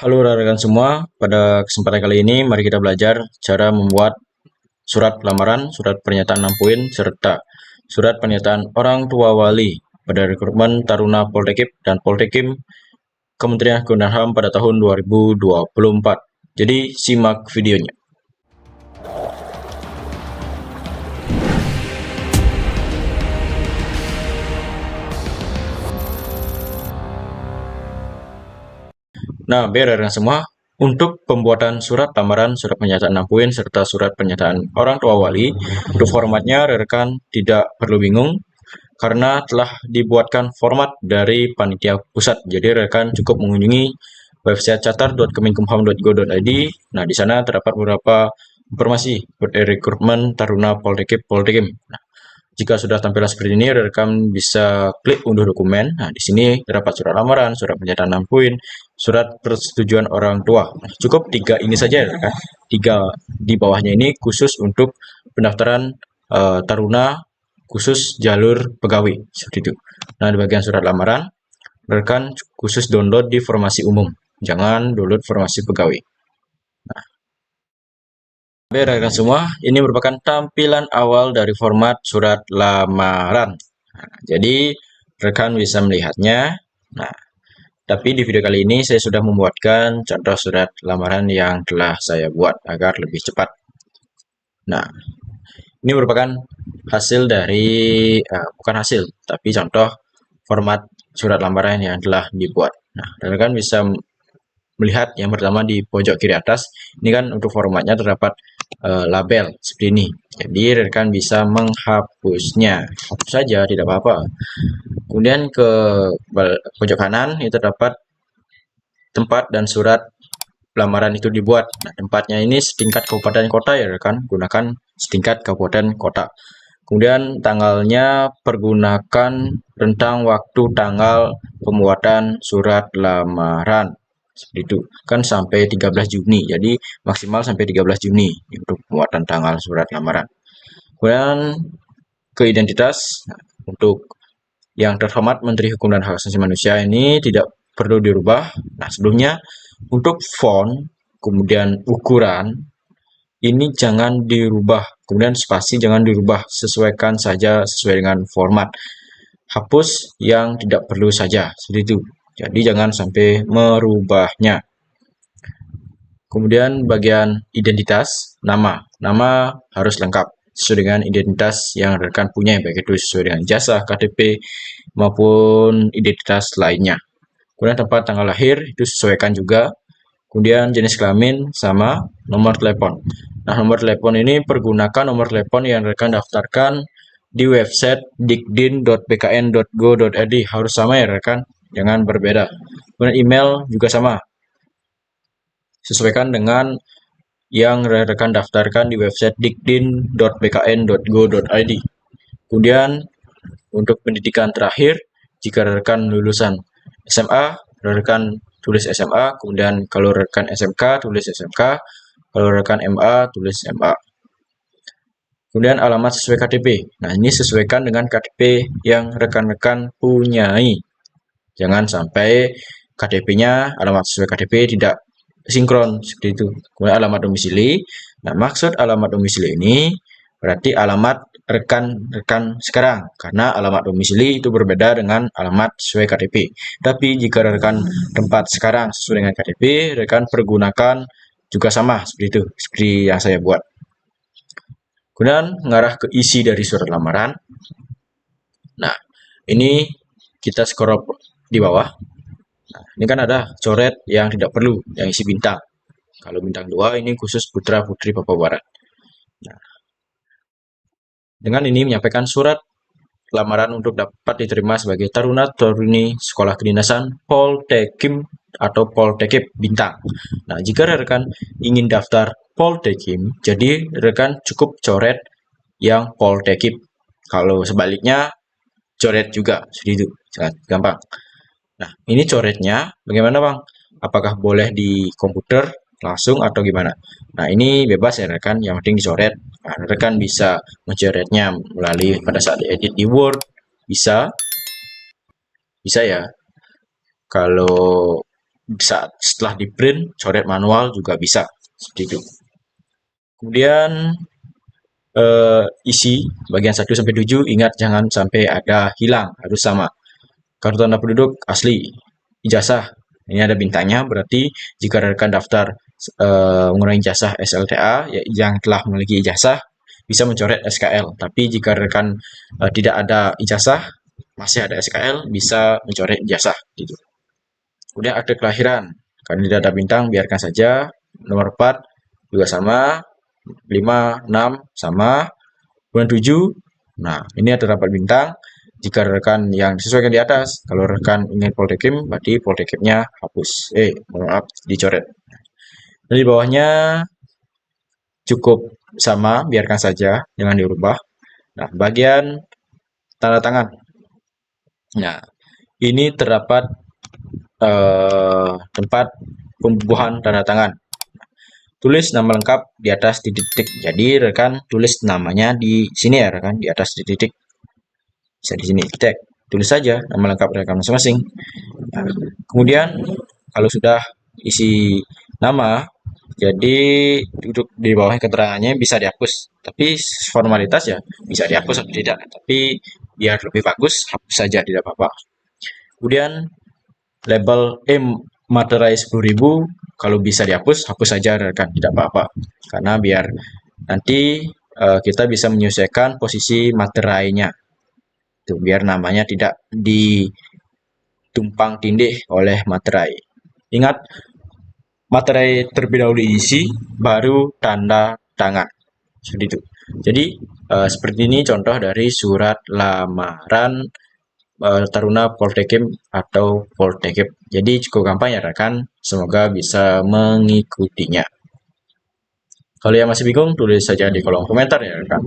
Halo rekan semua, pada kesempatan kali ini mari kita belajar cara membuat surat lamaran, surat pernyataan 6 poin, serta surat pernyataan orang tua wali pada rekrutmen Taruna Poltekip dan Poltekim Kementerian Hukum dan HAM pada tahun 2024. Jadi simak videonya. Nah, biar rekan semua, untuk pembuatan surat lamaran, surat pernyataan 6 poin, serta surat pernyataan orang tua wali, untuk formatnya rekan tidak perlu bingung, karena telah dibuatkan format dari panitia pusat. Jadi rekan cukup mengunjungi website catar.kemenkumham.go.id. Nah, di sana terdapat beberapa informasi rekrutmen Taruna Poltekip Poltekim. Nah, jika sudah tampil seperti ini, rekan bisa klik unduh dokumen. Nah, di sini terdapat surat lamaran, surat pernyataan 6 poin, surat persetujuan orang tua. Nah, cukup 3 ini saja, rekan. 3 di bawahnya ini khusus untuk pendaftaran Taruna khusus jalur pegawai seperti itu. Nah, di bagian surat lamaran, rekan khusus download di formasi umum, jangan download formasi pegawai. Baik, rekan semua, ini merupakan tampilan awal dari format surat lamaran. Nah, jadi rekan bisa melihatnya. Nah, tapi di video kali ini saya sudah membuatkan contoh surat lamaran yang telah saya buat agar lebih cepat. Nah, ini merupakan hasil dari bukan hasil, tapi contoh format surat lamaran yang telah dibuat. Nah, rekan bisa melihat yang pertama di pojok kiri atas, ini kan untuk formatnya terdapat label seperti ini. Jadi rekan bisa menghapusnya, hapus saja tidak apa-apa. Kemudian ke pojok kanan itu terdapat tempat dan surat lamaran itu dibuat. Nah, tempatnya ini setingkat kabupaten kota ya rekan, gunakan setingkat kabupaten kota. Kemudian tanggalnya pergunakan rentang waktu tanggal pembuatan surat lamaran. Seperti itu. Kan sampai 13 Juni. Jadi maksimal sampai 13 Juni untuk pembuatan tanggal surat lamaran. Kemudian ke identitas. Nah, untuk yang terhormat Menteri Hukum dan Hak Asasi Manusia ini tidak perlu dirubah. Nah, sebelumnya untuk font, kemudian ukuran, ini jangan dirubah. Kemudian spasi jangan dirubah, sesuaikan saja sesuai dengan format. Hapus yang tidak perlu saja, seperti itu. Jadi jangan sampai merubahnya. Kemudian bagian identitas, nama. Nama harus lengkap sesuai dengan identitas yang rekan punya, baik itu sesuai dengan ijazah, KTP, maupun identitas lainnya. Kemudian tempat tanggal lahir itu sesuaikan juga. Kemudian jenis kelamin sama nomor telepon. Nah, nomor telepon ini pergunakan nomor telepon yang rekan daftarkan di website dikdin.bkn.go.id. Harus sama ya rekan, jangan berbeda. Kemudian email juga sama. Sesuaikan dengan yang rekan daftarkan di website dikdin.bkn.go.id. Kemudian untuk pendidikan terakhir, jika rekan lulusan SMA, rekan tulis SMA, kemudian kalau rekan SMK tulis SMK, kalau rekan MA tulis MA. Kemudian alamat sesuai KTP. Nah, ini sesuaikan dengan KTP yang rekan-rekan punyai. Jangan sampai KTP-nya, alamat sesuai KTP tidak sinkron seperti itu. Kemudian alamat domisili. Nah, maksud alamat domisili ini berarti alamat rekan-rekan sekarang, karena alamat domisili itu berbeda dengan alamat sesuai KTP. Tapi jika rekan tempat sekarang sesuai dengan KTP, rekan pergunakan juga sama seperti itu, seperti yang saya buat. Kemudian mengarah ke isi dari surat lamaran. Nah, ini kita scroll di bawah. Nah, ini kan ada coret yang tidak perlu, yang isi bintang. Kalau bintang 2 ini khusus putra putri Papua Barat. Nah, dengan ini menyampaikan surat lamaran untuk dapat diterima sebagai taruna taruni sekolah kedinasan Poltekim atau Poltekip bintang. Nah, jika rekan ingin daftar Poltekim, jadi rekan cukup coret yang Poltekip. Kalau sebaliknya coret juga, seperti itu, sangat gampang. Nah, ini coretnya bagaimana Bang? Apakah boleh di komputer langsung atau gimana? Nah, ini bebas ya rekan, yang penting dicoret. Nah, rekan bisa mencoretnya melalui pada saat edit di Word, bisa ya. Kalau saat setelah di print coret manual juga bisa seperti itu. Kemudian isi bagian 1 sampai 7 ingat jangan sampai ada hilang, harus sama. Kartu tanda penduduk asli, ijazah ini ada bintangnya, berarti jika rekan daftar mengurangi ijazah SLTA yang telah memiliki ijazah bisa mencoret SKL, tapi jika rekan tidak ada ijazah masih ada SKL bisa mencoret ijazah gitu. Kemudian akte kelahiran, karena tidak ada bintang biarkan saja. Nomor 4 juga sama, 5, 6 sama. Kemudian 7, nah ini ada rapat bintang. Jika rekan yang disesuaikan di atas, kalau rekan ingin poltekim, berarti poltekimnya hapus. Maaf, dicoret. Dan di bawahnya cukup sama, biarkan saja, jangan dirubah. Nah, bagian tanda tangan. Nah, ini terdapat tempat pembubuhan tanda tangan. Tulis nama lengkap di atas titik-titik. Jadi rekan tulis namanya di sini ya rekan, di atas titik-titik. Bisa di sini tag, tulis saja nama lengkap rekan masing-masing. Nah, kemudian kalau sudah isi nama, jadi duduk di bawah keterangannya bisa dihapus. Tapi formalitas ya bisa dihapus atau tidak. Tapi biar lebih bagus hapus saja tidak apa-apa. Kemudian label materai 10.000 kalau bisa dihapus hapus saja rekan tidak apa-apa. Karena biar nanti kita bisa menyesuaikan posisi materainya. Tuh, biar namanya tidak ditumpang tindih oleh materai. Ingat, materai terlebih dahulu diisi, baru tanda tangan. Seperti itu. Jadi, seperti ini contoh dari surat lamaran Taruna Poltekim atau Poltekip. Jadi cukup gampang ya rekan, semoga bisa mengikutinya. Kalau yang masih bingung, tulis saja di kolom komentar ya rekan.